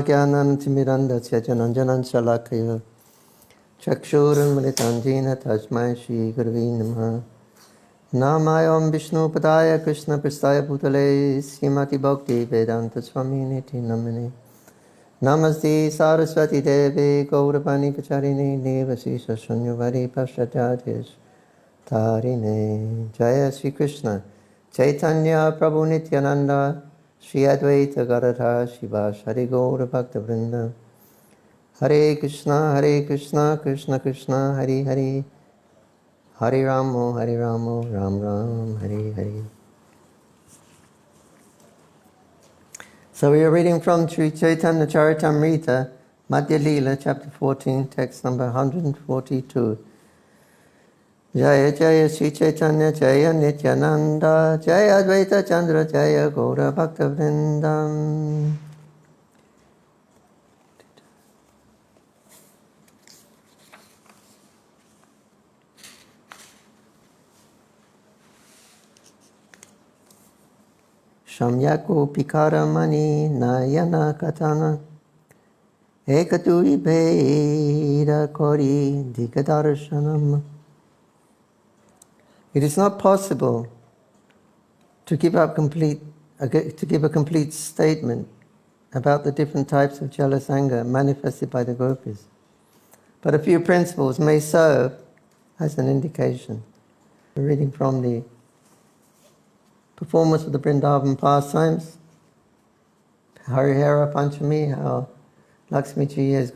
Jnanajnanantimirandasya Jananjanan Shalakaya Chakshuranmritanjina Tajmai Shri Gurave Namaha Namayam Vishnu Padaya Krishna Pristaya Bhutale Srimati Bhakti Vedanta Swami Niti Namane Namaste Saraswati Devi Gauravani Pacharini Devasisa Shunyavadi Paschatyadhish Tarine Jaya Sri Krishna Caitanya Prabhu Nityananda Shri Advaita Gadadhar Shivas Hari Gaura Bhakta Vrinda Hare Krishna Krishna Krishna Hari Hari Hare Ramo Ram Ram Hare Hare. So we are reading from Sri Caitanya Caritamrita, Madhya Lila, chapter 14, text number 142. Jaya Jaya Sri Caitanya Jaya Nityananda Jaya Advaita Chandra Jaya Gaura Bhakta Vrindam. Shamyako Pikaramani Nayana Katana Ekaturi Beda Kori Dikadarshanam. It is not possible to give a complete statement about the different types of jealous anger manifested by the gopis, but a few principles may serve as an indication. We're reading from the performance of the Vrindavan pastimes, Harihara Panchami, how Lakshmi Ji has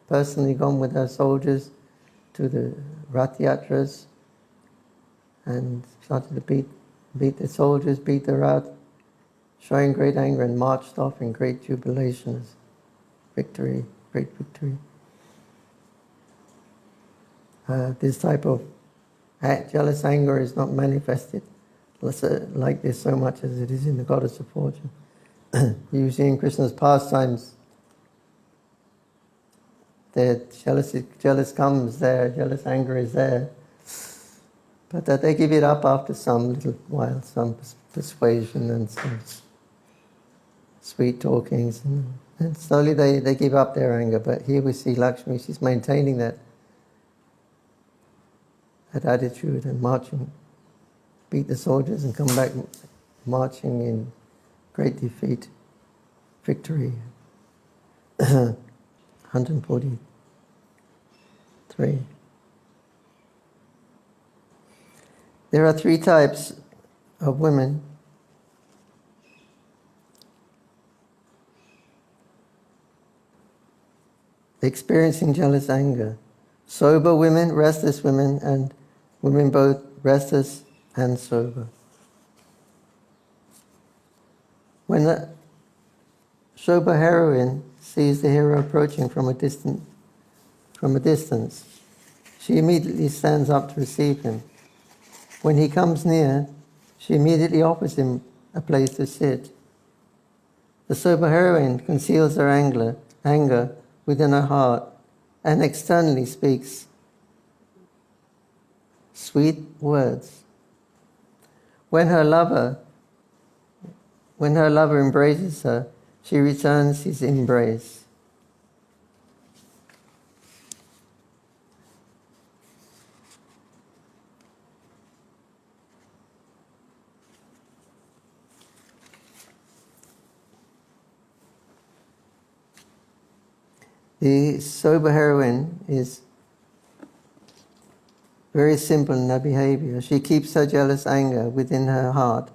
personally gone with her soldiers to the Rath Yatras and started to beat the soldiers, beat the Rath, showing great anger, and marched off in great jubilation as victory, great victory. This type of jealous anger is not manifested like this so much as it is in the Goddess of Fortune. Usually in Krishna's pastimes, the jealous comes there, jealous anger is there, but that they give it up after some little while, some persuasion and some sweet talkings, and slowly they give up their anger. But here we see Lakshmi, she's maintaining that attitude and marching, beat the soldiers and come back marching in great defeat, victory. 143. There are three types of women. Experiencing jealous anger. Sober women, restless women, and women both restless and sober. When a sober heroine sees the hero approaching from a distance, she immediately stands up to receive him. When he comes near, she immediately offers him a place to sit. The sober heroine conceals her anger within her heart and externally speaks sweet words. When her lover embraces her, she returns his embrace. The sober heroine is very simple in her behavior. She keeps her jealous anger within her heart,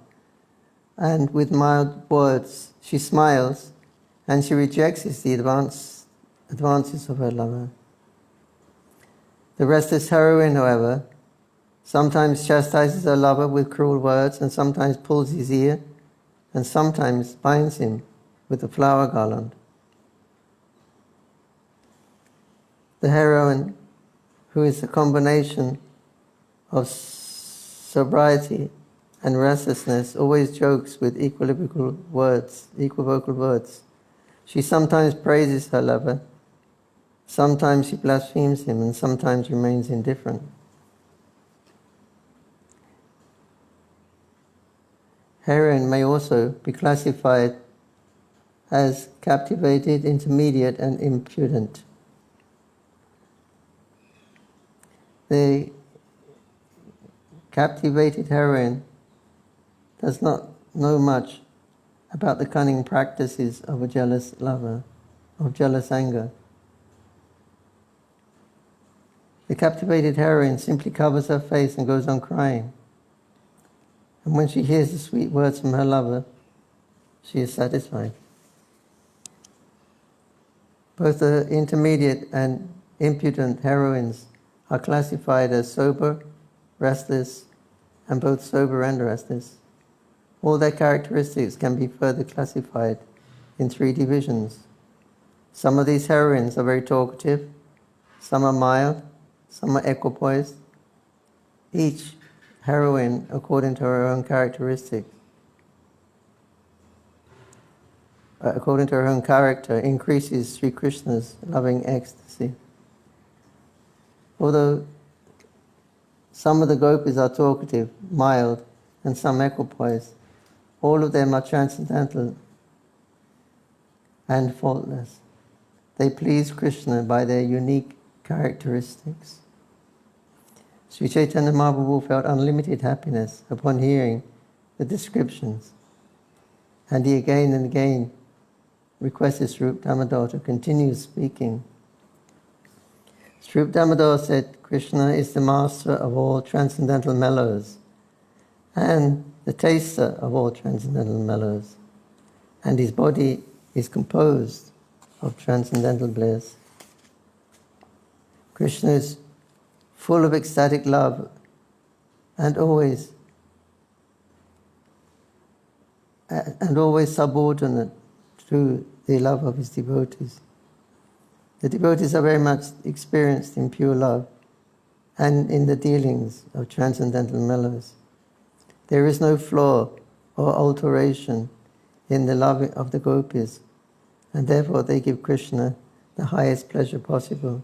and with mild words she smiles, and she rejects the advances of her lover. The restless heroine, however, sometimes chastises her lover with cruel words, and sometimes pulls his ear, and sometimes binds him with a flower garland. The heroine, who is a combination of sobriety and restlessness, always jokes with equivocal words. She sometimes praises her lover, sometimes she blasphemes him, and sometimes remains indifferent. Heroine may also be classified as captivated, intermediate, and impudent. The captivated heroine does not know much about the cunning practices of a jealous lover, of jealous anger. The captivated heroine simply covers her face and goes on crying. And when she hears the sweet words from her lover, she is satisfied. Both the intermediate and impudent heroines are classified as sober, restless, and both sober and restless. All their characteristics can be further classified in 3 divisions. Some of these heroines are very talkative, some are mild, some are equipoised. Each heroine according to her own characteristics. According to her own character, increases Sri Krishna's loving ecstasy. Although some of the gopis are talkative, mild, and some equipoised, all of them are transcendental and faultless. They please Krishna by their unique characteristics. Sri Caitanya Mahaprabhu felt unlimited happiness upon hearing the descriptions, and he again and again requested Sri Damodar to continue speaking. Sri Damodar said, Krishna is the master of all transcendental mellows and the taster of all transcendental mellows, and his body is composed of transcendental bliss. Krishna is full of ecstatic love and always subordinate to the love of his devotees. The devotees are very much experienced in pure love and in the dealings of transcendental mellows. There is no flaw or alteration in the love of the gopis, and therefore they give Krishna the highest pleasure possible.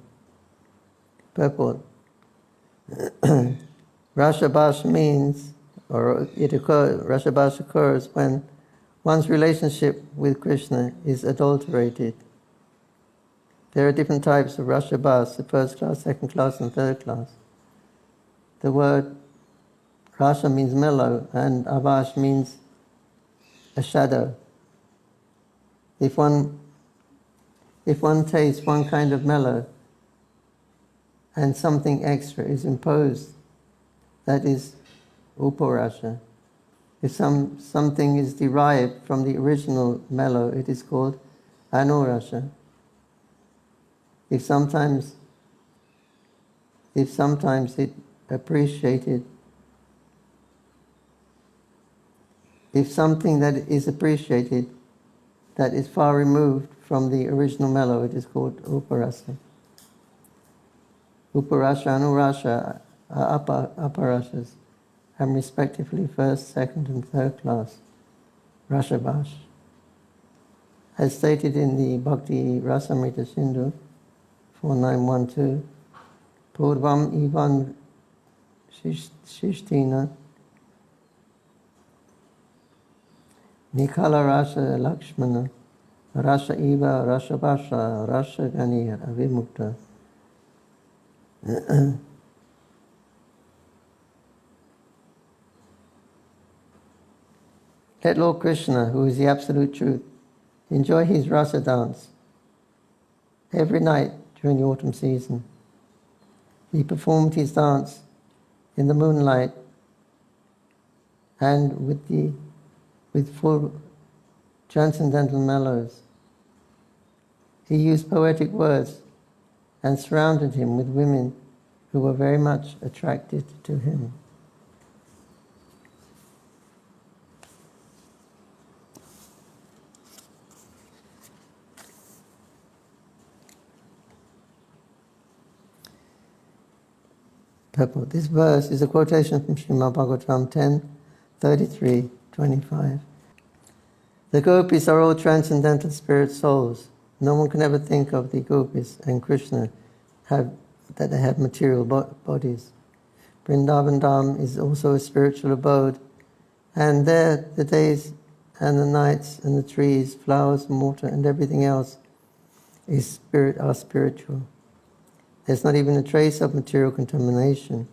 Purport. Rashabhash means, Rashabhash occurs when one's relationship with Krishna is adulterated. There are different types of Rashabhash, the first class, second class, and third class. The word Rasa means mellow, and Abhash means a shadow. If one tastes one kind of mellow and something extra is imposed, that is uparasa. If something is derived from the original mellow, it is called anurasa. If sometimes it appreciated, if something that is appreciated that is far removed from the original mellow, it is called uparasa. Uparasa, anurasa are aparasas, and respectively first, second, and third class Rashabhash. As stated in the Bhakti Rasamrita Sindhu 4912, Purvam Ivan Shishtina Nikala Rasa Lakshmana Rasa Iva Rashabhasha Rasa Ganir Avimukta. Let Lord Krishna, who is the absolute truth, enjoy his rasa dance every night during the autumn season. He performed his dance in the moonlight and with full transcendental mellows. He used poetic words and surrounded him with women who were very much attracted to him. Purport. This verse is a quotation from Srimad Bhagavatam 10:33-25. The gopis are all transcendental spirit souls. No one can ever think of the gopis and Krishna that they have material bodies. Vrindavan Dham is also a spiritual abode, and there the days and the nights and the trees, flowers and water and everything else are spiritual. There's not even a trace of material contamination.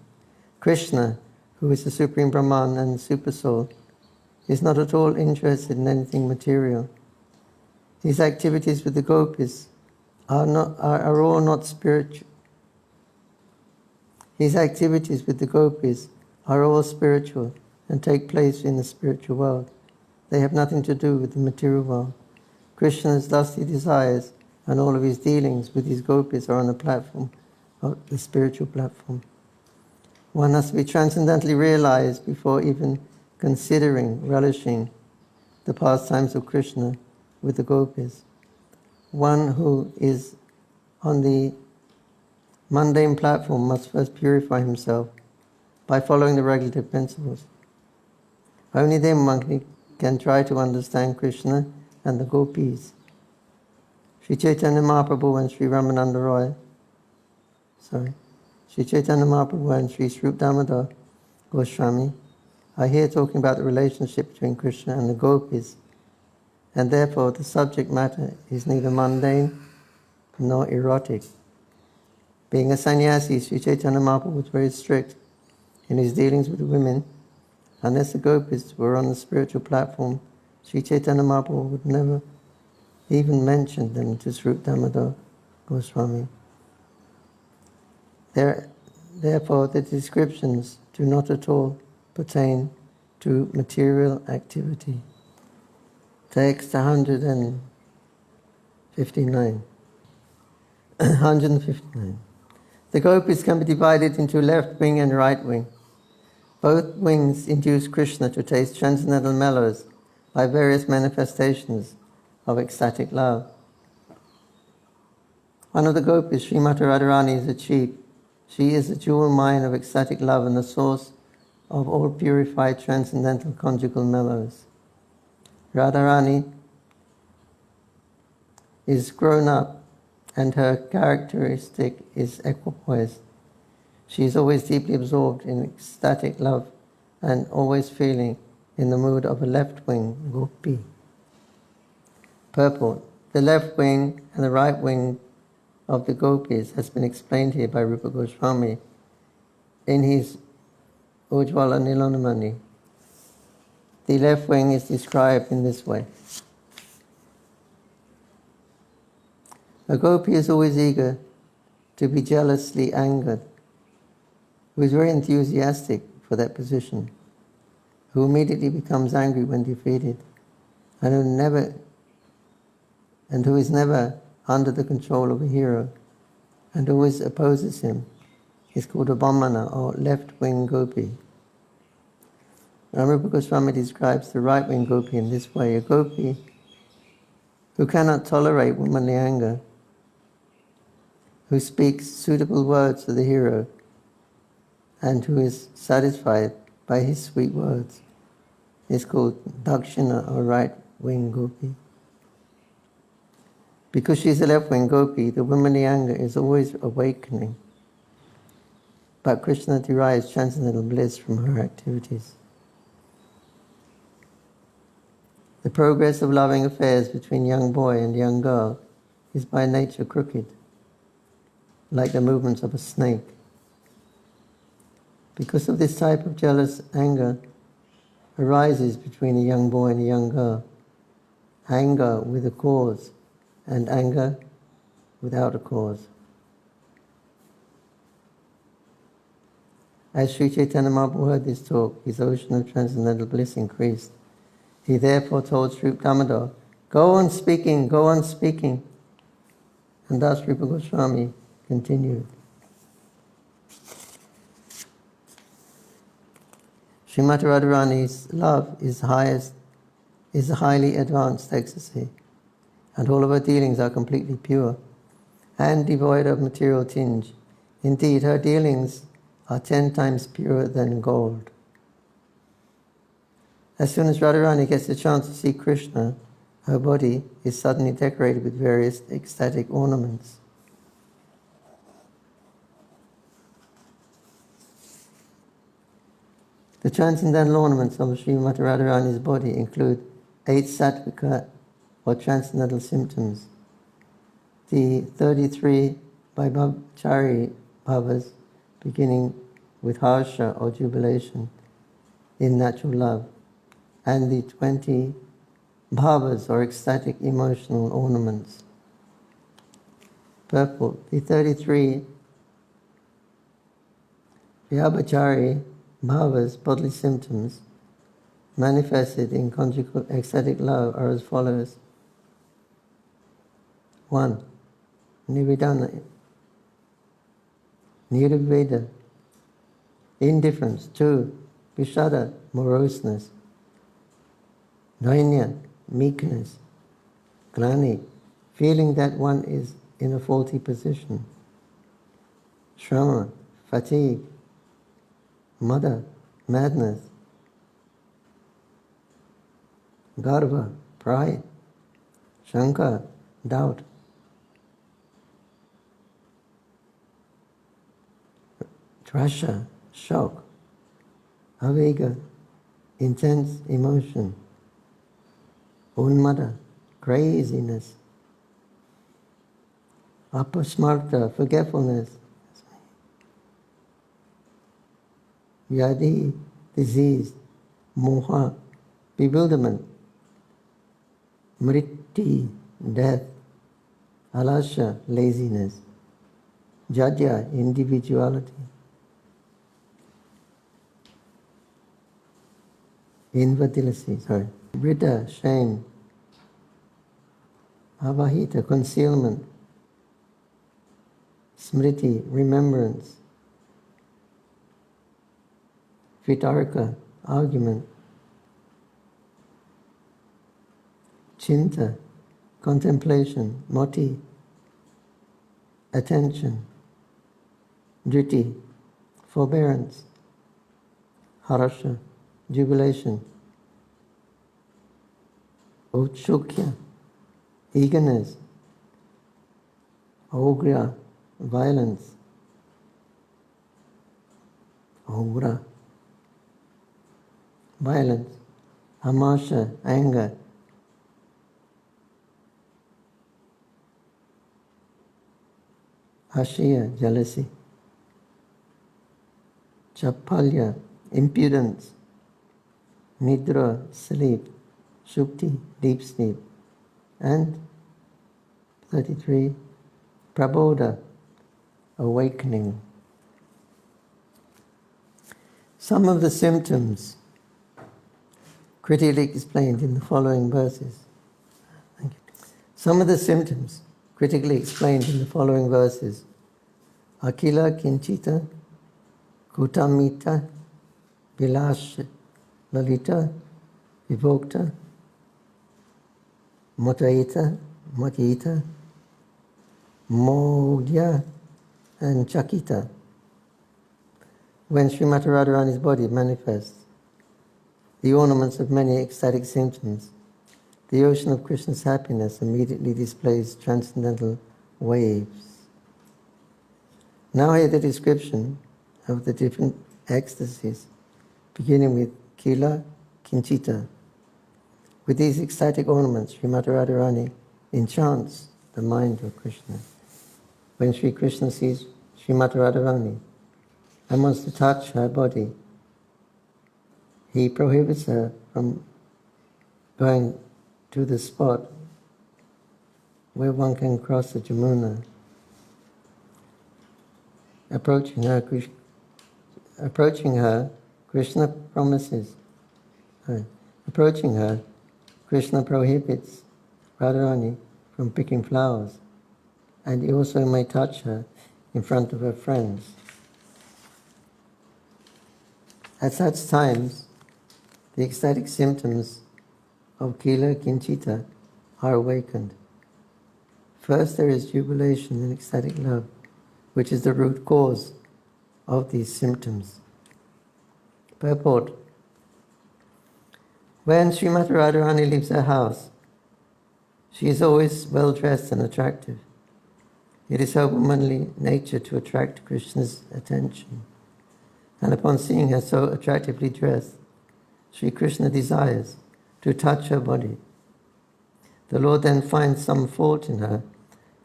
Krishna, who is the Supreme Brahman and Super Soul, is not at all interested in anything material. His activities with the gopis are all not spiritual. His activities with the gopis are all spiritual and take place in the spiritual world. They have nothing to do with the material world. Krishna's lusty desires and all of his dealings with his gopis are on the platform, the spiritual platform. One has to be transcendently realized before even considering, relishing the pastimes of Krishna with the gopis. One who is on the mundane platform must first purify himself by following the regulative principles. Only then one can try to understand Krishna and the gopis. Sri Caitanya Mahaprabhu and Sri Ramananda Roy, Sri Caitanya Mahaprabhu and Sri Sri Damodar Goswami are here talking about the relationship between Krishna and the gopis, and therefore the subject matter is neither mundane nor erotic. Being a sannyasi, Sri Caitanya Mahaprabhu was very strict in his dealings with the women. Unless the gopis were on the spiritual platform, Sri Caitanya Mahaprabhu would never even mention them to Sri Damodar Goswami. Therefore, the descriptions do not at all pertain to material activity. Text 159. 159. The gopis can be divided into left wing and right wing. Both wings induce Krishna to taste transcendental mellows by various manifestations of ecstatic love. One of the gopis, Srimati Radharani, is a chief. She is the jewel mine of ecstatic love and the source of all purified transcendental conjugal mellows. Radharani is grown up and her characteristic is equipoise. She is always deeply absorbed in ecstatic love and always feeling in the mood of a left wing gopi. Purport. The left wing and the right wing of the gopis has been explained here by Rupa Goswami in his Ujjvala Nilanamani. The left wing is described in this way. A gopi is always eager to be jealously angered, who is very enthusiastic for that position, who immediately becomes angry when defeated, and who is never under the control of a hero, and always opposes him, is called a Vamana, or left-wing gopi. Rupa Goswami describes the right-wing gopi in this way: a gopi who cannot tolerate womanly anger, who speaks suitable words to the hero, and who is satisfied by his sweet words, is called Dakshina, or right-wing gopi. Because she is a left-wing gopi, the womanly anger is always awakening, but Krishna derives transcendental bliss from her activities. The progress of loving affairs between young boy and young girl is by nature crooked, like the movements of a snake. Because of this type of jealous anger arises between a young boy and a young girl, anger with a cause and anger without a cause. As Sri Chaitanya Mahaprabhu heard this talk, his ocean of transcendental bliss increased. He therefore told Sri Damodar, "Go on speaking, go on speaking." And thus Rupa Goswami continued. Srimati Radharani's love is a highly advanced ecstasy, and all of her dealings are completely pure and devoid of material tinge. Indeed, her dealings are 10 times purer than gold. As soon as Radharani gets a chance to see Krishna, her body is suddenly decorated with various ecstatic ornaments. The transcendental ornaments of Srimati Radharani's body include 8 sattvika or transcendental symptoms, the 33 vaibhavachari bhavas beginning with harsha or jubilation in natural love, and the 20 bhavas or ecstatic emotional ornaments. Purport. The 33 vaibhavachari bhavas, bodily symptoms, manifested in conjugal ecstatic love are as follows. 1. Nivedana, nirveda, indifference. 2. Vishada, moroseness. Dainya, meekness. Glani, feeling that one is in a faulty position. Shrama, fatigue. Mada, madness. Garva, pride. Shanka, doubt. Trasha, shock. Avega, intense emotion. Unmada, craziness. Apasmarta, forgetfulness. Vyadi, disease. Moha, bewilderment. Mritti, death. Alasha, laziness. Jajya, individuality. Infertility, Vritta, shame. Avahita, concealment. Smriti, remembrance. Vitarka, argument. Chinta, contemplation. Moti, attention. Driti, forbearance. Harsha, jubilation. Utshukya, eagerness. Ogra, violence. Ogra, violence. Amasha, anger. Ashya, jealousy. Chapalya, impudence. Nidra, sleep. Shukti, deep sleep. And 33, Prabodha, awakening. Some of the symptoms critically explained in the following verses. Thank you. Some of the symptoms critically explained in the following verses. Akila kinchita, kutamita, vilash, lalita, vivokta, motaita, motita, modya, and chakita. When Srimati Radharani's body manifests the ornaments of many ecstatic symptoms, the ocean of Krishna's happiness immediately displays transcendental waves. Now hear the description of the different ecstasies, beginning with Kila Kinchita. With these ecstatic ornaments, Srimati Radharani enchants the mind of Krishna. When Sri Krishna sees Srimati Radharani and wants to touch her body, he prohibits her from going to the spot where one can cross the Jamuna. Approaching her, Krishna promises. Approaching her, Krishna prohibits Radharani from picking flowers, and he also may touch her in front of her friends. At such times, the ecstatic symptoms of Kila Kinchita are awakened. First, there is jubilation and ecstatic love, which is the root cause of these symptoms. Purport. When Srimati Radharani leaves her house, she is always well dressed and attractive. It is her womanly nature to attract Krishna's attention. And upon seeing her so attractively dressed, Sri Krishna desires to touch her body. The Lord then finds some fault in her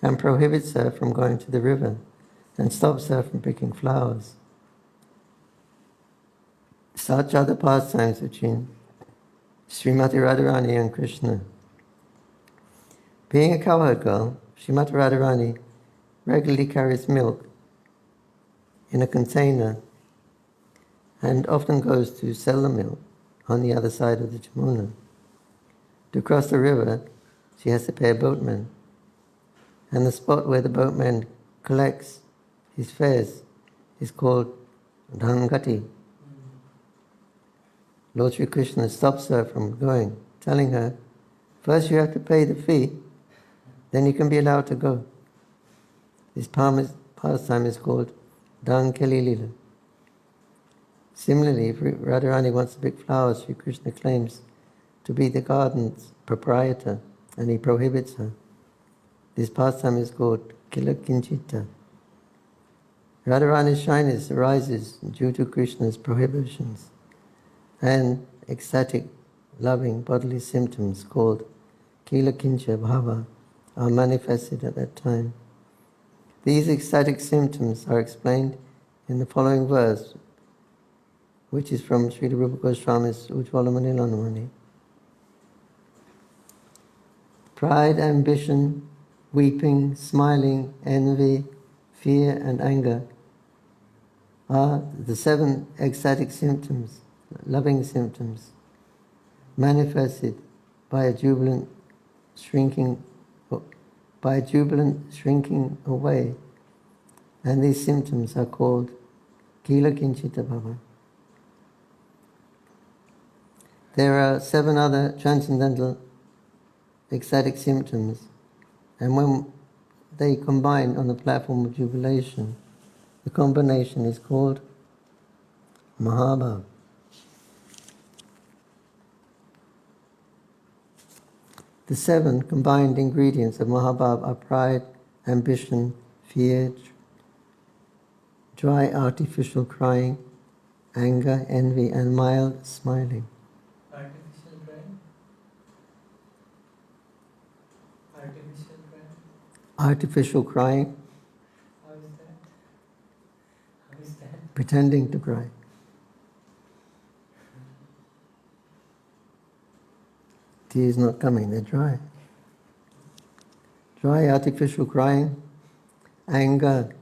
and prohibits her from going to the river and stops her from picking flowers. Such are the pastimes between Srimati Radharani and Krishna. Being a cowherd girl, Srimati Radharani regularly carries milk in a container and often goes to sell the milk on the other side of the Jamuna. To cross the river, she has to pay a boatman, and the spot where the boatman collects his fares is called Dhangati. Lord Sri Krishna stops her from going, telling her, first you have to pay the fee, then you can be allowed to go. This pastime is called Dhankeli Lila. Similarly, if Radharani wants to pick flowers, Sri Krishna claims to be the garden's proprietor, and he prohibits her. This pastime is called Kila Kinchita. Radharani's shyness arises due to Krishna's prohibitions, and ecstatic, loving bodily symptoms called Kila Kincha Bhava are manifested at that time. These ecstatic symptoms are explained in the following verse, which is from Srila Rupa Goswami's Ujjvala Manilanamani. Pride, ambition, weeping, smiling, envy, fear and anger are the 7 ecstatic symptoms, loving symptoms, manifested by a jubilant shrinking away, and these symptoms are called Kila Kinchita Bhava. There are 7 other transcendental ecstatic symptoms, and when they combine on the platform of jubilation, the combination is called Mahabhav. The 7 combined ingredients of Mahabhav are pride, ambition, fear, dry artificial crying, anger, envy, and mild smiling. Artificial crying? Artificial crying? Artificial crying. How is that? How is that? Pretending to cry. Tears not coming, they're dry. Dry artificial crying, anger,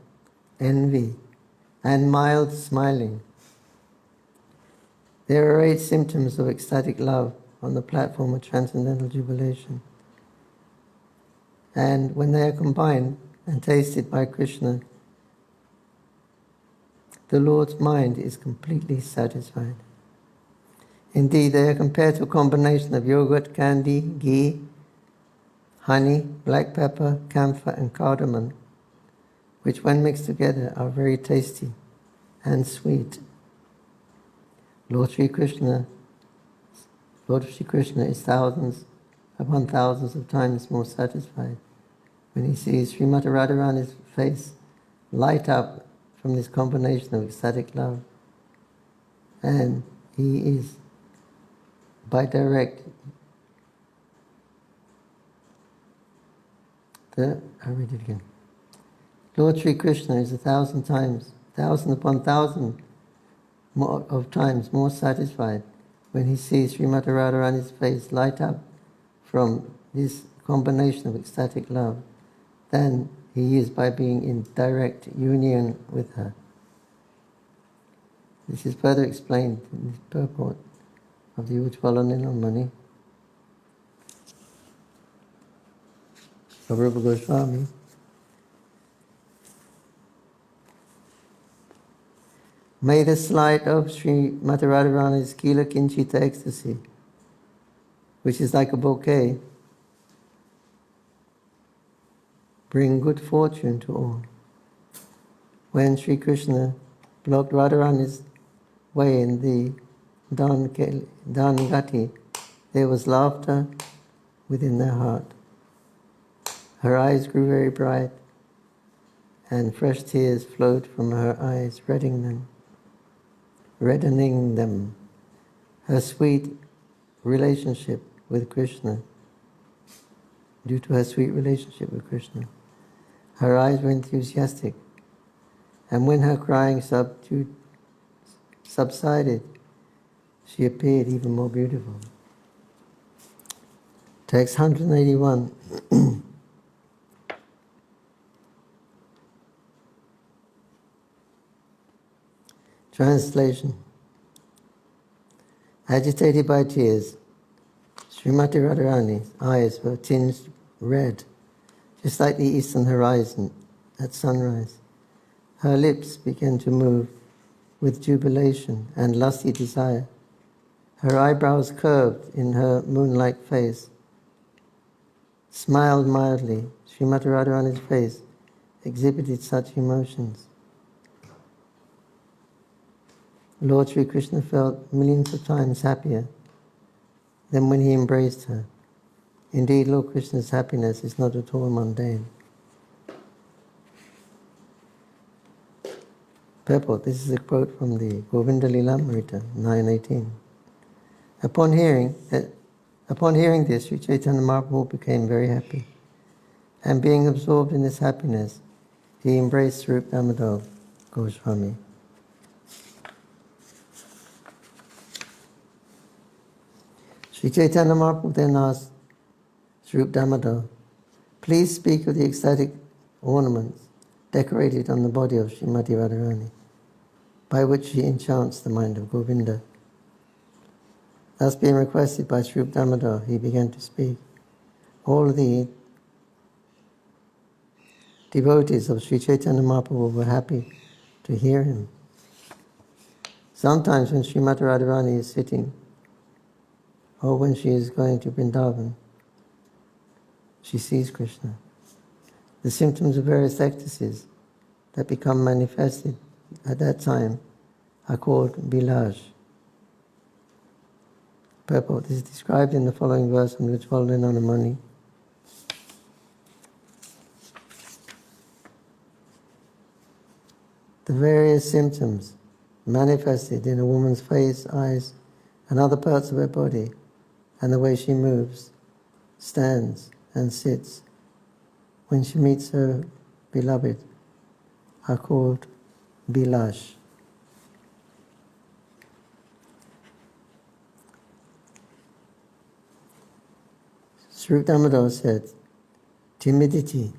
envy, and mild smiling. There are 8 symptoms of ecstatic love on the platform of transcendental jubilation. And when they are combined and tasted by Krishna, the Lord's mind is completely satisfied. Indeed, they are compared to a combination of yogurt, candy, ghee, honey, black pepper, camphor, and cardamom, which when mixed together are very tasty and sweet. Lord Sri Krishna is thousands upon thousands of times more satisfied when he sees Srimati Radharani's face light up from this combination of ecstatic love. And he is by direct, I'll read it again. Lord Sri Krishna is 1,000 times, 1,000 upon 1,000 of times more satisfied when he sees Srimati Radharani's face light up from this combination of ecstatic love than he is by being in direct union with her. This is further explained in the purport of the Ujjvala Nilamani of Rupa Goswami. May the light of Srimati Radharani's Kila Kinchita ecstasy, which is like a bouquet, bring good fortune to all. When Sri Krishna blocked Radharani's way in the Dhangati, there was laughter within their heart. Her eyes grew very bright, and fresh tears flowed from her eyes, reddening them. Her sweet relationship with Krishna due to her sweet relationship with Krishna. Her eyes were enthusiastic, and when her crying subsided, she appeared even more beautiful. Text 181. Translation. Agitated by tears, Srimati Radharani's eyes were tinged red, just like the eastern horizon at sunrise. Her lips began to move with jubilation and lusty desire. Her eyebrows curved in her moon-like face, smiled mildly. Srimati Radharani's face exhibited such emotions. Lord Sri Krishna felt millions of times happier than when he embraced her. Indeed, Lord Krishna's happiness is not at all mundane. Purport. This is a quote from the Madhya Lila 9:18. Upon hearing this, Sri Caitanya Mahaprabhu became very happy, and being absorbed in this happiness, he embraced Sri Damodar Goswami. Sri Caitanya Mahaprabhu then asked Sri Damodar, please speak of the ecstatic ornaments decorated on the body of Srimati Radharani, by which she enchants the mind of Govinda. Thus being requested by Sri Damodar, he began to speak. All the devotees of Sri Caitanya Mahaprabhu were happy to hear him. Sometimes when Srimati Radharani is sitting, or when she is going to Vrindavan, she sees Krishna. The symptoms of various ecstasies that become manifested at that time are called bilash. Purport. This is described in the following verse from Ujjvala Nanamani. The various symptoms manifested in a woman's face, eyes, and other parts of her body, and the way she moves, stands, and sits when she meets her beloved are called bilash. Sri Damodar said, timidity,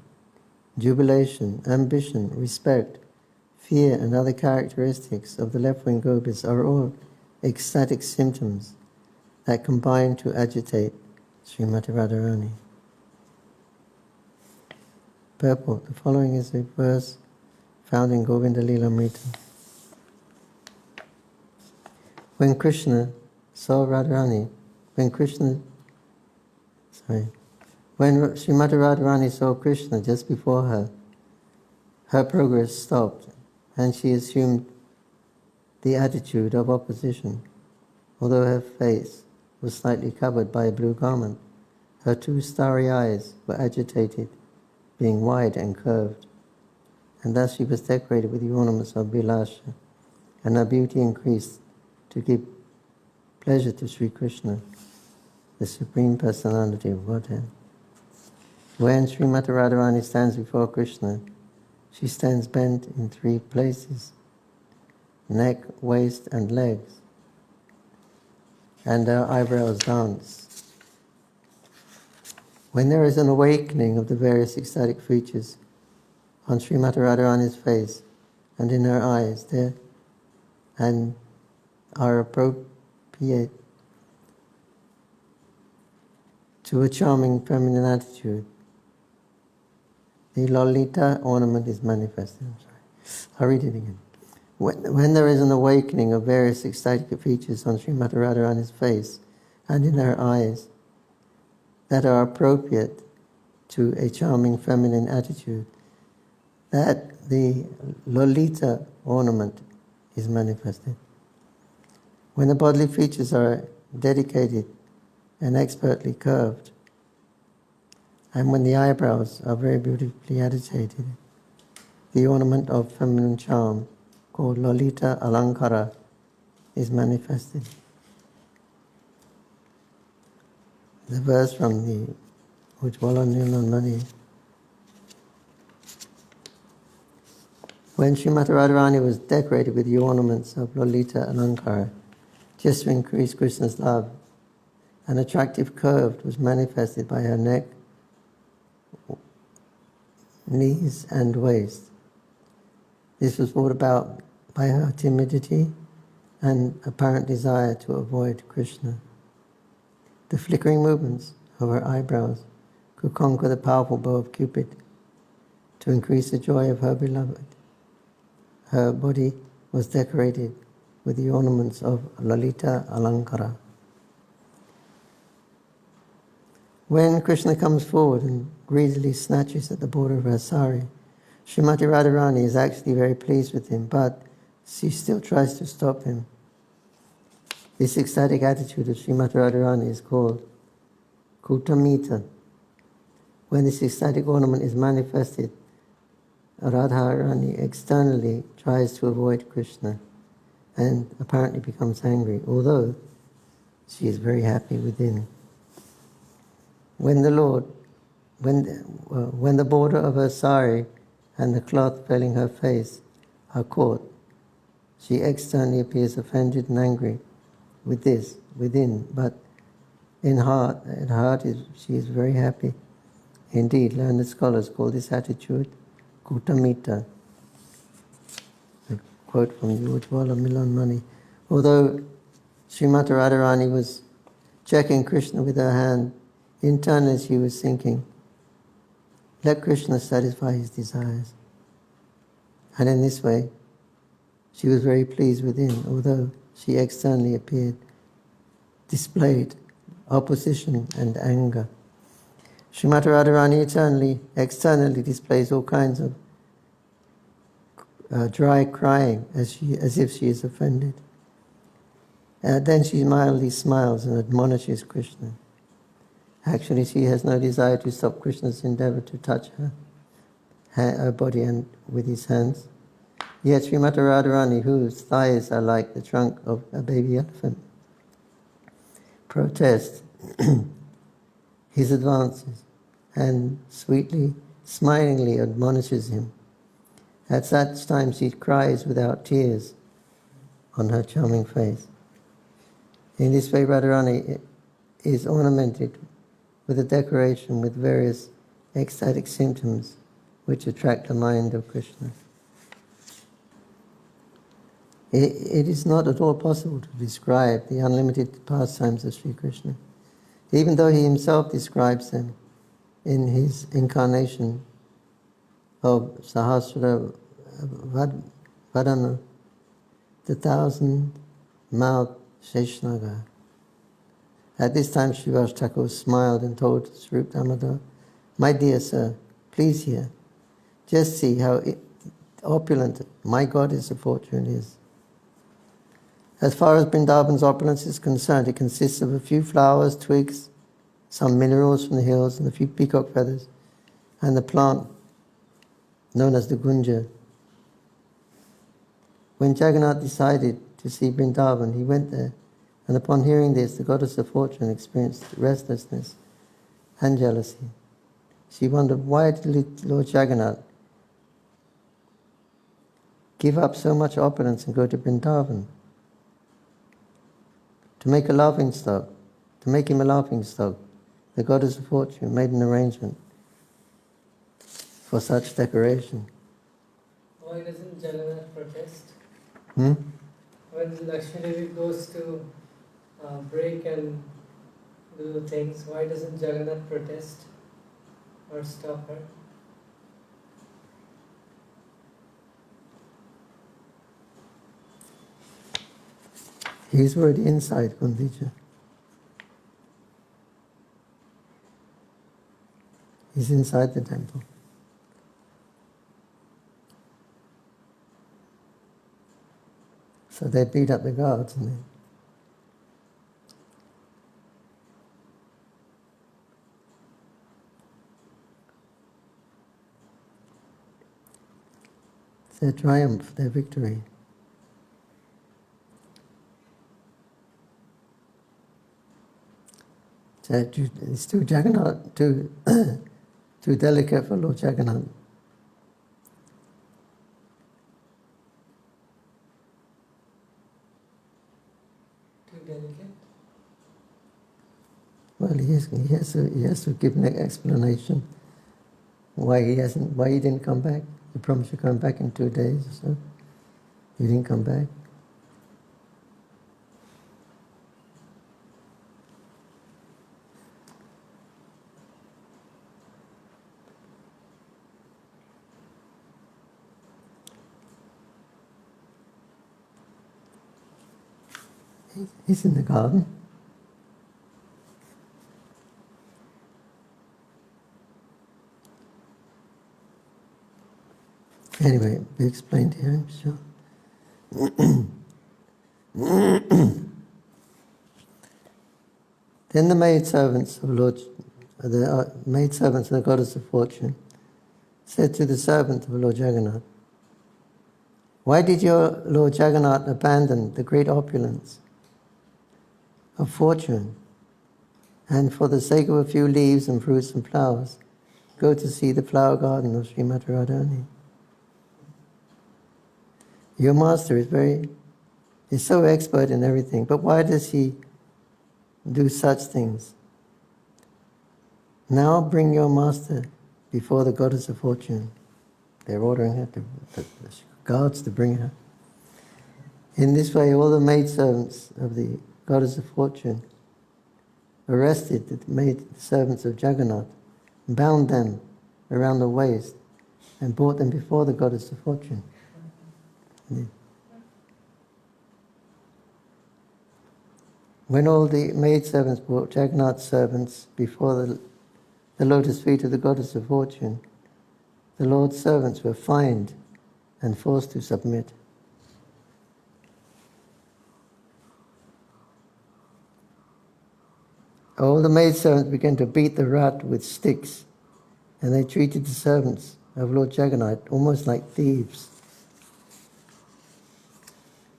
jubilation, ambition, respect, fear, and other characteristics of the left-wing gopis are all ecstatic symptoms that combine to agitate Srimati Radharani. Purport. The following is a verse found in Govinda Lila Amrita. When Krishna saw Radharani, when Srimati Radharani saw Krishna just before her, her progress stopped and she assumed the attitude of opposition. Although her face was slightly covered by a blue garment, her two starry eyes were agitated, being wide and curved, and thus she was decorated with the ornaments of Bilasha, and her beauty increased to give pleasure to Sri Krishna, the Supreme Personality of Godhead. When Srimati Radharani stands before Krishna, she stands bent in three places: neck, waist, and legs, and her eyebrows dance. When there is an awakening of the various ecstatic features on Srimati Radharani's face and in her eyes, there and are appropriate to a charming feminine attitude, the Lalita ornament is manifested. I'll read it again. When there is an awakening of various ecstatic features on Srimati Radharani's face and in her eyes that are appropriate to a charming feminine attitude, that the Lalita ornament is manifested. When the bodily features are dedicated and expertly curved, and when the eyebrows are very beautifully agitated, the ornament of feminine charm called Lalita Alankara is manifested. the verse from the Ujjvala Nilamani. When Srimati Radharani was decorated with the ornaments of Lalita Alankara, just to increase Krishna's love, an attractive curve was manifested by her neck, knees and waist. This was brought about by her timidity and apparent desire to avoid Krishna. The flickering movements of her eyebrows could conquer the powerful bow of Cupid to increase the joy of her beloved. Her body was decorated with the ornaments of Lalita Alankara. When Krishna comes forward and greedily snatches at the border of her sari, Srimati Radharani is actually very pleased with him, but she still tries to stop him. This ecstatic attitude of Srimati Radharani is called Kutamita. When this ecstatic ornament is manifested, Radharani externally tries to avoid Krishna and apparently becomes angry, although she is very happy within. When the border of her sari and the cloth veiling her face are caught, she externally appears offended and angry with this within, but in heart she is very happy. Indeed, learned scholars call this attitude Kutamita. A quote from the Ujjvala Milanmani. Although Srimati Radharani was checking Krishna with her hand, internally she was thinking, let Krishna satisfy his desires. And in this way, she was very pleased within, although she externally displayed opposition and anger. Srimati Radharani externally displays all kinds of dry crying as if she is offended. Then she mildly smiles and admonishes Krishna. Actually, she has no desire to stop Krishna's endeavor to touch her body and with his hands. Yet Srimati Radharani, whose thighs are like the trunk of a baby elephant, protests his advances and sweetly, smilingly admonishes him. At such time she cries without tears on her charming face. In this way, Radharani is ornamented with a decoration with various ecstatic symptoms which attract the mind of Krishna. It is not at all possible to describe the unlimited pastimes of Sri Krishna, even though he himself describes them in his incarnation of Sahasra Vadana, the 1,000-mouthed Sheshnaga. At this time, Srivas Thakur smiled and told Sri Damodar, my dear sir, please hear. Just see how opulent my goddess of fortune is. As far as Vrindavan's opulence is concerned, it consists of a few flowers, twigs, some minerals from the hills, and a few peacock feathers, and the plant known as the gunja. When Jagannath decided to see Vrindavan, he went there, and upon hearing this, the goddess of fortune experienced restlessness and jealousy. She wondered, why did Lord Jagannath give up so much opulence and go to Vrindavan? To make him a laughing stock, the goddess of fortune made an arrangement for such decoration. Why doesn't Jagannath protest? Hmm? When Lakshmi Devi goes to break and do things, why doesn't Jagannath protest or stop her? He's already inside Gundija. He's inside the temple. So they beat up the guards and it's their triumph, their victory. It's too Jagannath, too too delicate for Lord Jagannath. Too delicate? Well, he has to give an explanation why he didn't come back. He promised to come back in 2 days or so. He didn't come back. He's in the garden. Anyway, we explained here, I'm sure. Then the maidservants of the maidservants of the goddess of fortune said to the servant of Lord Jagannath, "Why did your Lord Jagannath abandon the great opulence of fortune and for the sake of a few leaves and fruits and flowers go to see the flower garden of Srimati Radharani? Your master is so expert in everything, but why does he do such things? Now bring your master before the goddess of fortune." They're ordering her, the guards to bring her. In this way, all the maidservants of the goddess of fortune arrested the maidservants of Jagannath, bound them around the waist, and brought them before the goddess of fortune. When all the maidservants brought Jagannath's servants before the lotus feet of the goddess of fortune, the Lord's servants were fined and forced to submit. All the maidservants began to beat the rat with sticks, and they treated the servants of Lord Jagannath almost like thieves.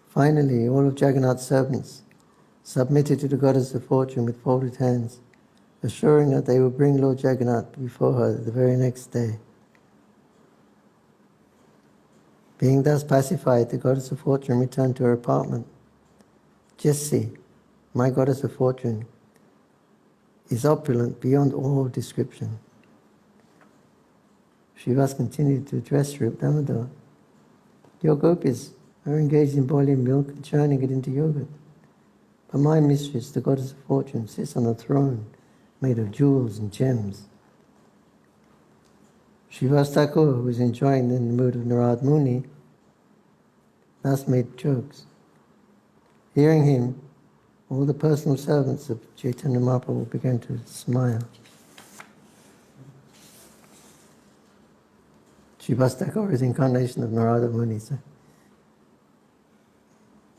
Finally, all of Jagannath's servants submitted to the goddess of fortune with folded hands, assuring that they would bring Lord Jagannath before her the very next day. Being thus pacified, the goddess of fortune returned to her apartment. "Just see, my goddess of fortune is opulent beyond all description." Shivas continued to address Sri Damodar. "Your gopis are engaged in boiling milk and churning it into yogurt. But my mistress, the goddess of fortune, sits on a throne made of jewels and gems." Srivas Thakur, who was enjoying in the mood of Narad Muni, thus made jokes. Hearing him, all the personal servants of Caitanya Mahaprabhu began to smile. Srivas Thakur is the incarnation of Narada Muni. So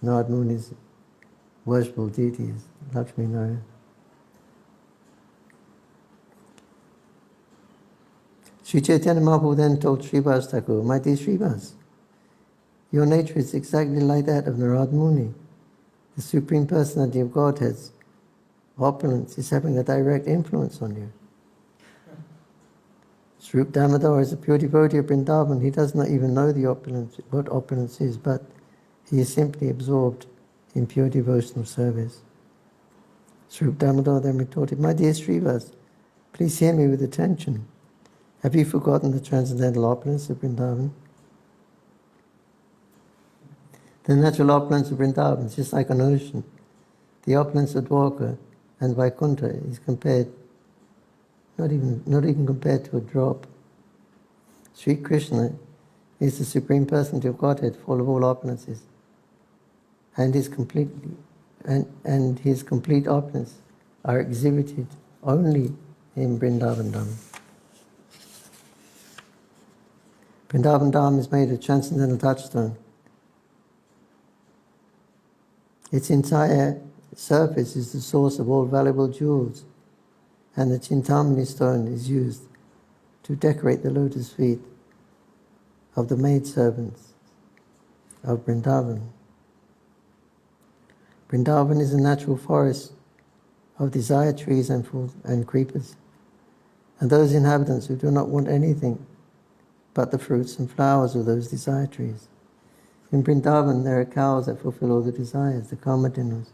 Narad Muni's worshipful deity is Lakshmi Narayana. Sri Chaitanya Mahaprabhu then told Srivas Thakur, "My dear Srivas, your nature is exactly like that of Narad Muni. The Supreme Personality of Godhead's opulence is having a direct influence on you. Sri Damodar is a pure devotee of Vrindavan. He does not even know what opulence is, but he is simply absorbed in pure devotional service." Sri Damodar then retorted, "My dear Srivas, please hear me with attention. Have you forgotten the transcendental opulence of Vrindavan? The natural opulence of Vrindavan is just like an ocean. The opulence of Dwarka and Vaikuntha is not even compared to a drop. Sri Krishna is the Supreme Personality of Godhead, full of all opulences, and his complete opulence are exhibited only in Vrindavan Dham. Vrindavan Dham is made of transcendental touchstone. Its entire surface is the source of all valuable jewels, and the Chintamani stone is used to decorate the lotus feet of the maidservants of Vrindavan. Vrindavan is a natural forest of desire trees and creepers, and those inhabitants who do not want anything but the fruits and flowers of those desire trees. In Vrindavan there are cows that fulfill all the desires, the Kamadhinos,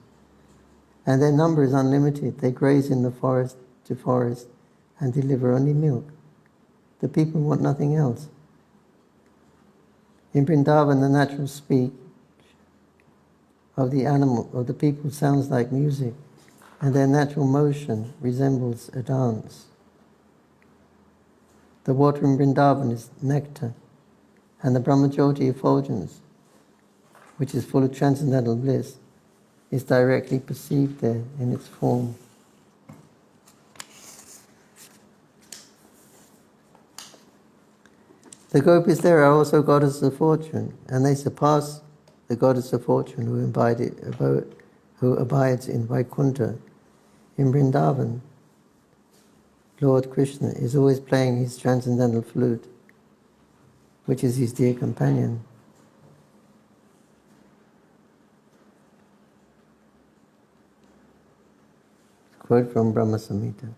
and their number is unlimited. They graze in the forest to forest and deliver only milk. The people want nothing else. In Vrindavan the natural speech of the people sounds like music, and their natural motion resembles a dance. The water in Vrindavan is nectar, and the Brahmajyoti effulgence, which is full of transcendental bliss, is directly perceived there in its form. The gopis there are also goddesses of fortune, and they surpass the goddess of fortune who abides in Vaikuntha. In Vrindavan, Lord Krishna is always playing his transcendental flute, which is his dear companion. Quote from Brahma Samhita.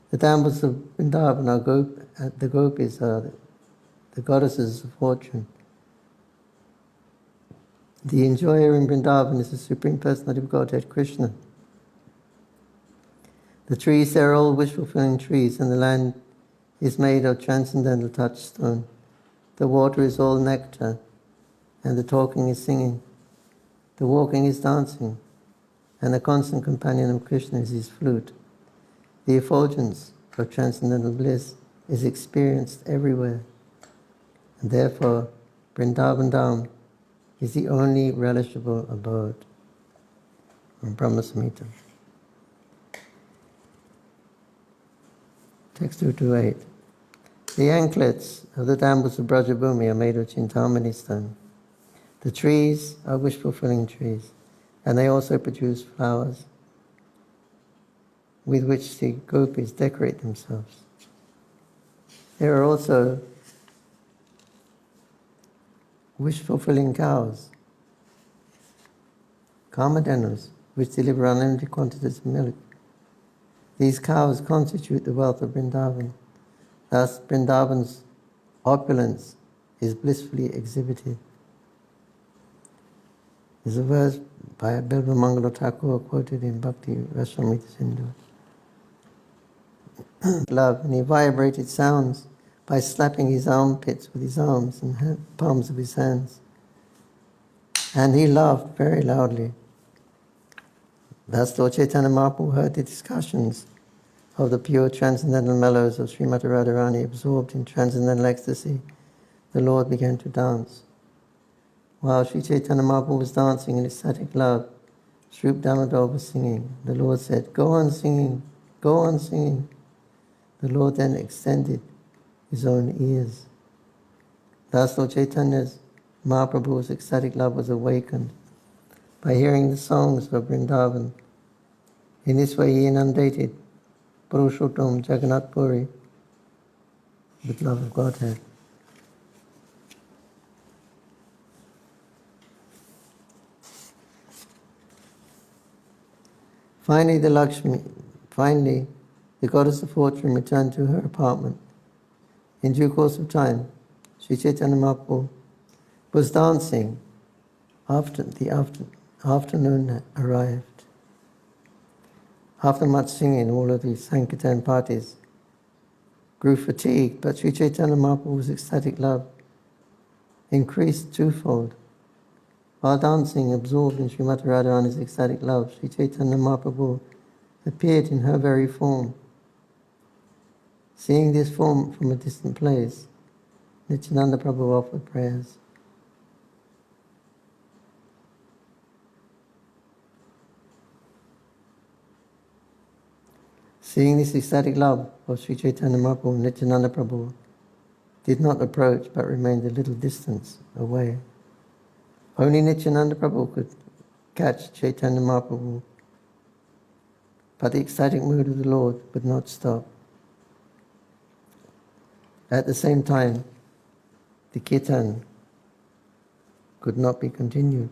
The damsels of Vrindavan are the gopis are the goddesses of fortune. The enjoyer in Vrindavan is the Supreme Personality of Godhead, Krishna. The trees there are all wish-fulfilling trees, and the land is made of transcendental touchstone. The water is all nectar, and the talking is singing. The walking is dancing, and the constant companion of Krishna is his flute. The effulgence of transcendental bliss is experienced everywhere, and therefore Vrindavan Dham is the only relishable abode. From Brahma Samhita. Text 228. The anklets of the damsels of Brajabhumi are made of Chintamani stone. The trees are wish-fulfilling trees, and they also produce flowers with which the gopis decorate themselves. There are also wish-fulfilling cows, Kamadhinos, which deliver unlimited quantities of milk. These cows constitute the wealth of Vrindavan. Thus, Vrindavan's opulence is blissfully exhibited. There's a verse by Bilba Mangala Thakur quoted in Bhakti Rasamrita Sindhu. Love, and he vibrated sounds by slapping his armpits with his arms and palms of his hands. And he laughed very loudly. Thus Lord Chaitanya Mahaprabhu heard the discussions of the pure transcendental mellows of Srimati Radharani. Absorbed in transcendental ecstasy, the Lord began to dance. While Sri Chaitanya Mahaprabhu was dancing in ecstatic love, Sri Damodar was singing. The Lord said, "Go on singing, go on singing." The Lord then extended his own ears. Thus Lord Chaitanya's Mahaprabhu's ecstatic love was awakened by hearing the songs of Vrindavan. In this way he inundated Purushottam Jagannath Puri with love of Godhead. Finally, the goddess of fortune returned to her apartment. In due course of time, Sri Chaitanya Mahaprabhu was dancing after the afternoon arrived. After much singing, all of the Sankirtan parties grew fatigued, but Sri Chaitanya Mahaprabhu's ecstatic love increased twofold. While dancing, absorbed in Srimati Radharani's ecstatic love, Sri Chaitanya Mahaprabhu appeared in her very form. Seeing this form from a distant place, Nityananda Prabhu offered prayers. Seeing this ecstatic love of Sri Chaitanya Mahaprabhu, Nityananda Prabhu did not approach but remained a little distance away. Only Nityananda Prabhu could catch Chaitanya Mahaprabhu, but the ecstatic mood of the Lord would not stop. At the same time, the kirtan could not be continued.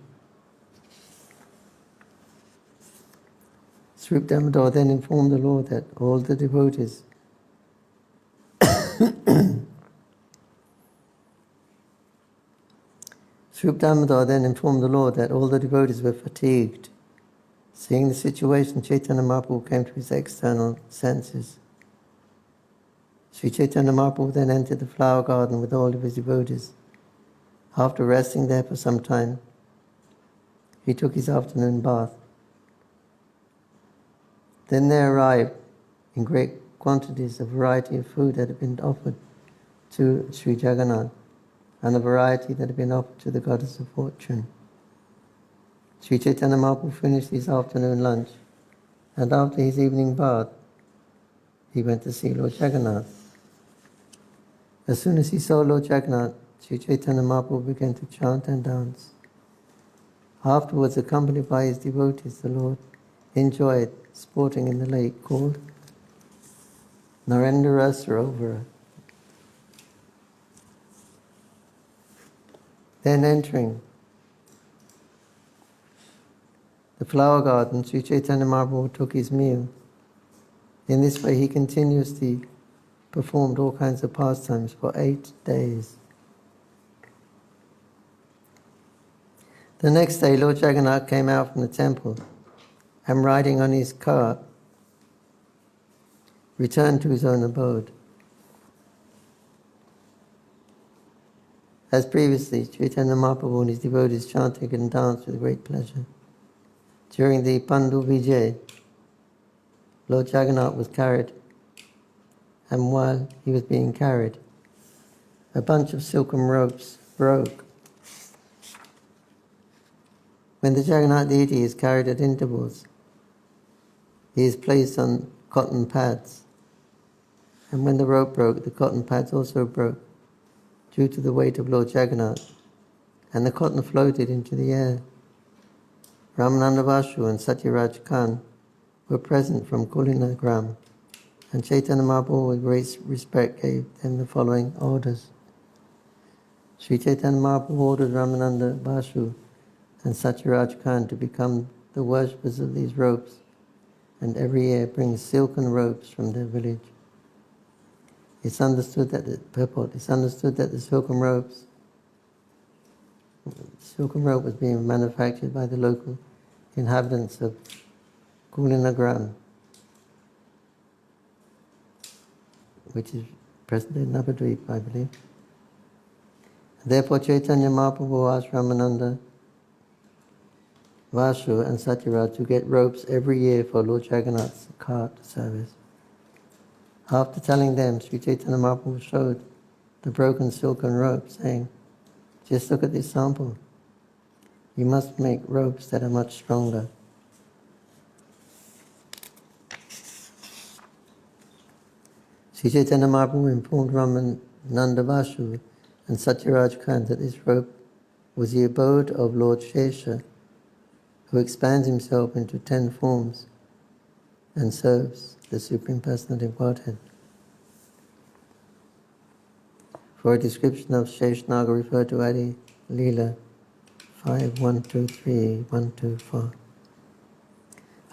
Sri Damodar then informed the Lord that all the devotees Sri Damodar then informed the Lord that all the devotees were fatigued. Seeing the situation, Caitanya Mahaprabhu came to his external senses. Sri Caitanya Mahaprabhu then entered the flower garden with all of his devotees. After resting there for some time, he took his afternoon bath. Then there arrived in great quantities a variety of food that had been offered to Sri Jagannath, and a variety that had been offered to the goddess of fortune. Sri Caitanya Mahaprabhu finished his afternoon lunch, and after his evening bath, he went to see Lord Jagannath. As soon as he saw Lord Jagannath, Sri Caitanya Mahaprabhu began to chant and dance. Afterwards, accompanied by his devotees, the Lord enjoyed sporting in the lake called Narendra Sarovara. Then entering the flower garden, Sri Caitanya Mahaprabhu took his meal. In this way, he continuously performed all kinds of pastimes for 8 days. The next day, Lord Jagannath came out from the temple and, riding on his cart, returned to his own abode. As previously, Caitanya Mahaprabhu and his devotees chanted and danced with great pleasure. During the Pandu Vijay, Lord Jagannath was carried, and while he was being carried, a bunch of silken ropes broke. When the Jagannath deity is carried at intervals, he is placed on cotton pads, and when the rope broke, the cotton pads also broke due to the weight of Lord Jagannath, and the cotton floated into the air. Ramananda Vashu and Satyaraj Khan were present from Kulinagram, and Caitanya Mahaprabhu with great respect gave them the following orders. Sri Caitanya Mahaprabhu ordered Ramananda Vashu and Satyaraj Khan to become the worshippers of these ropes, and every year bring silken ropes from their village. It's understood that the silken rope was being manufactured by the local inhabitants of Kulinagram, which is present in Navadvip, I believe. Therefore, Caitanya Mahaprabhu asked Ramananda, Vasu and Satyaraj to get ropes every year for Lord Jagannath's cart service. After telling them, Sri Caitanya Mahaprabhu showed the broken silken rope, saying, just look at this sample. You must make ropes that are much stronger. Sri Caitanya Mahaprabhu informed Ramananda Vasu and Satyaraj Khan that this rope was the abode of Lord Shesha, who expands himself into 10 forms and serves the Supreme Personality of Godhead. For a description of Sheshnaga, refer to Adi Lila 5.123, 124.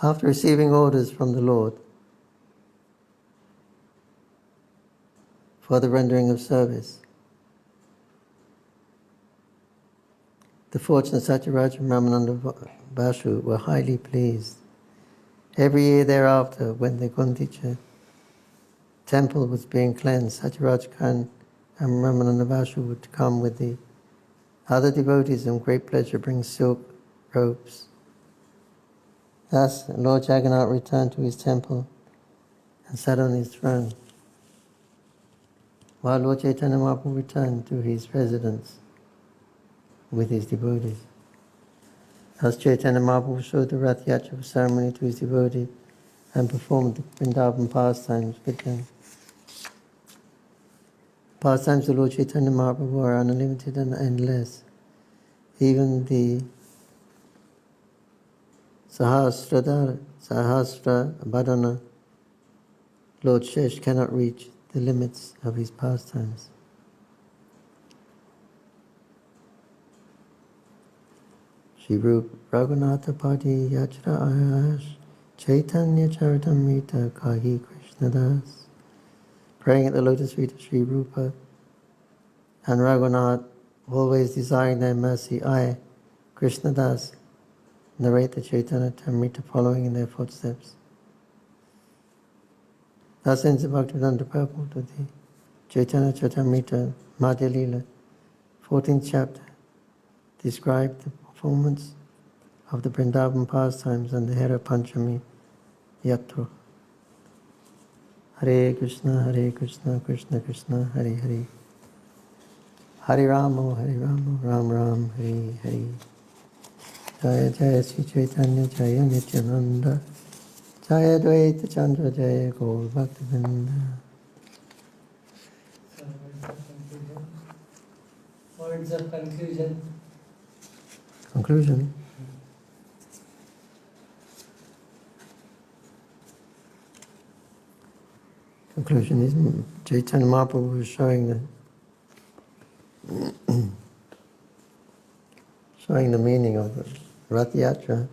After receiving orders from the Lord for the rendering of service, the fortunate Satyaraj and Ramananda Vasu were highly pleased. Every year thereafter, when the Gundicha temple was being cleansed, Satyaraj Khan and Ramananda Vasu would come with the other devotees and great pleasure bring silk ropes. Thus, Lord Jagannath returned to his temple and sat on his throne, while Lord Caitanya Mahaprabhu returned to his residence with his devotees. Thus Caitanya Mahaprabhu showed the Rath Yatra ceremony to his devotees and performed the Vrindavan pastimes with them. Pastimes of Lord Caitanya Mahaprabhu are unlimited and endless. Even the Sahasra Badana, Lord Shesh, cannot reach the limits of his pastimes. Shri Rup Raghunatha Padi Yatra Ayash Caitanya Caritamrita Kahi Krishna Das, praying at the lotus feet of Sri Rupa and Raghunath, always desiring their mercy, I, Krishna Das, narrate the Caitanya Caritamrita following in their footsteps. Thus ends the Bhaktivedanta purport of the Caitanya Caritamrita, Madhya Lila, 14th chapter, described the performance of the Vrindavan pastimes and the Hera Panchami Yatra. Hare Krishna, Krishna Krishna, Hare Hare. Hare Rama, Ram Ram, Hare Hare. Jaya Jaya Sri Chaitanya Jaya Nityananda, Jaya Dvaita Chandra Jaya Gaur Bhaktivinda. Words of conclusion. Conclusion. Conclusion is Chaitanya Mahaprabhu was showing the meaning of the Rath Yatra.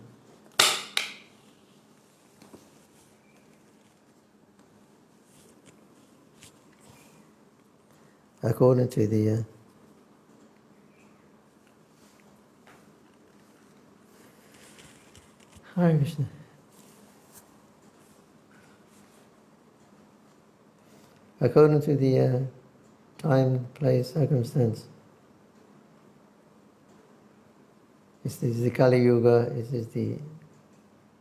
According to the Hare Krishna. According to the time, place, circumstance. This is the Kali Yuga, this is the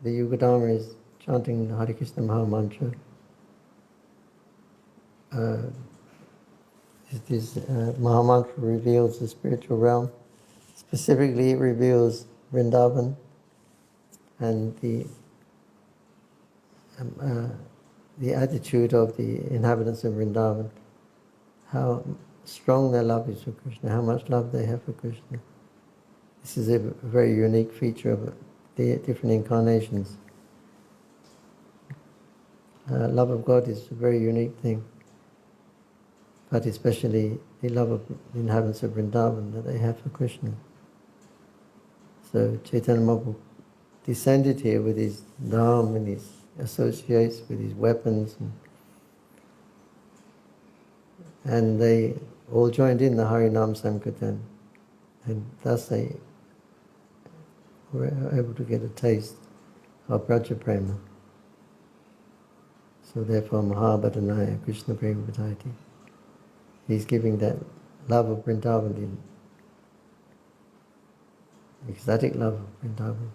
Yuga Dharma is chanting the Hare Krishna Maha Mantra. This Maha Mantra reveals the spiritual realm. Specifically, it reveals Vrindavan and the attitude of the inhabitants of Vrindavan, how strong their love is for Krishna, how much love they have for Krishna. This is a very unique feature of the different incarnations. Love of God is a very unique thing, but especially the love of the inhabitants of Vrindavan that they have for Krishna. So Chaitanya Mahaprabhu descended here with his dham and his associates, with his weapons, and they all joined in the Harinam Sankirtan, and thus they were able to get a taste of Braja Prema. So therefore Mahabhadanaya Krishna Prema Bhadayati, he's giving that love of Vrindavan, the ecstatic love of Vrindavan.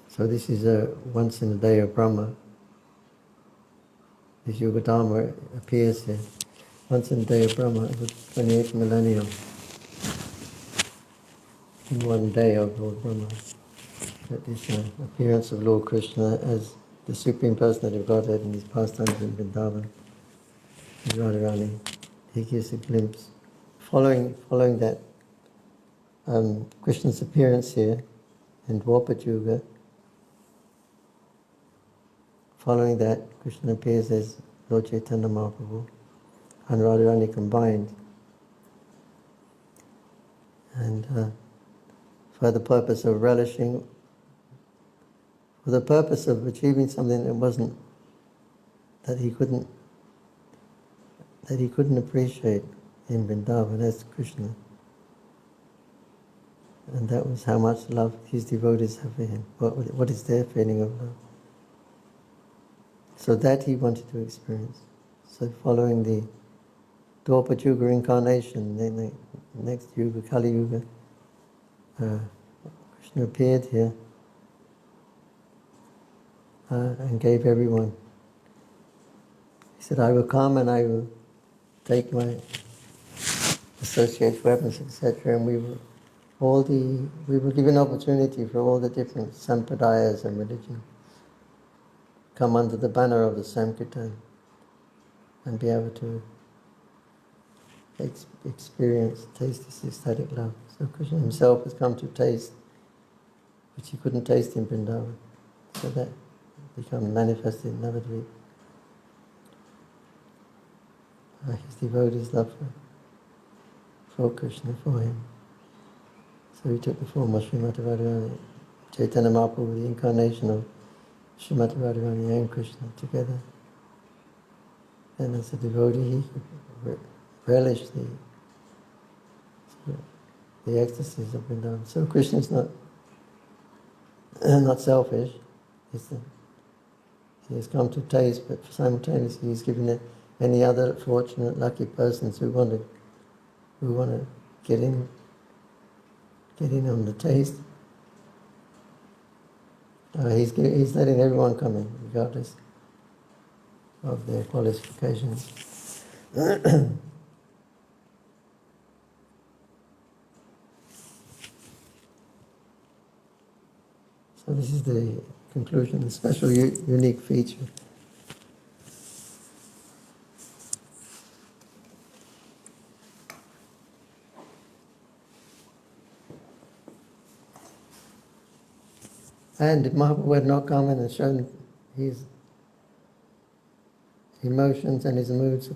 So this is a once in a day of Brahma. This Yuga Dharma appears here. Once in a day of Brahma, the 28th millennium. In one day of Lord Brahma. That is the appearance of Lord Krishna as the Supreme Personality of Godhead in his pastimes in Vrindavan, in Radharani. He gives a glimpse. Following that Krishna's appearance here in Dwapara Yuga, following that, Krishna appears as Lord Chaitanya Mahaprabhu and Radharani combined. And for the purpose of relishing, for the purpose of achieving something that he couldn't appreciate in Vrindavan, that's Krishna. And that was how much love his devotees have for him. What is their feeling of love? So that he wanted to experience. So following the Dwapara Yuga incarnation, then the next Yuga, Kali Yuga, Krishna appeared here and gave everyone. He said, I will come and I will take my associates, weapons, etc. And we will give an opportunity for all the different sampradayas and religions come under the banner of the Sankirtan and be able to experience, taste this ecstatic love. So Krishna himself has come to taste, which he couldn't taste in Vrindavan. So that become manifested in Navadvip. His devotees' love for Krishna, for him. So he took the form of Srimati Radharani. Caitanya Caritamrita was the incarnation of Srimati Radharani and Krishna together. And as a devotee, he could relish the ecstasies of Vrindavan. So Krishna is not selfish. He has come to taste, but simultaneously he's giving any other fortunate, lucky persons who want to get in on the taste. He's letting everyone come in, regardless of their qualifications. So this is the conclusion, the special, unique feature. And if Mahaprabhu had not come in and shown his emotions and his moods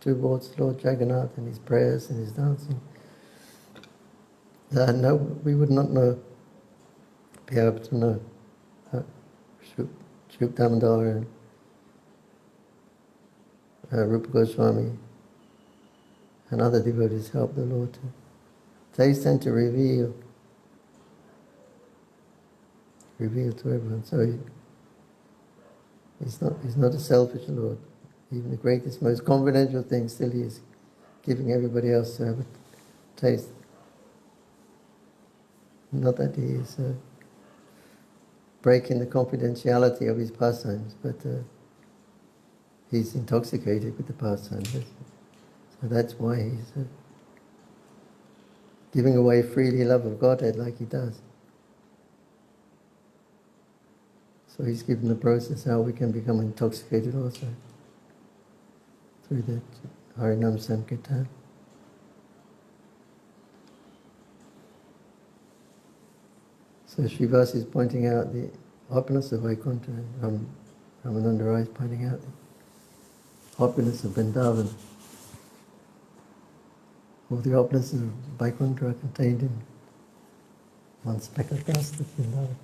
towards Lord Jagannath and his prayers and his dancing, we would not be able to know Sri Damodar and Rupa Goswami and other devotees help the Lord to taste and to reveal to everyone. So he's not a selfish Lord. Even the greatest, most confidential thing still he is giving everybody else to have a taste. Not that he is breaking the confidentiality of his pastimes, but he's intoxicated with the pastimes. So that's why he's giving away freely love of Godhead like he does. So he's given the process how we can become intoxicated also through that Harinam Sankirtan. So Srivas is pointing out the opulence of Vaikuntha, and Ramananda Rai is pointing out the opulence of Vrindavan. All the opulence of Vaikuntha are contained in one speck of dust of Vrindavan.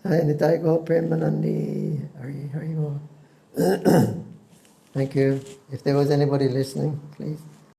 Nitai Go Premanandi, Hari Hari Bo. Thank you. If there was anybody listening, please.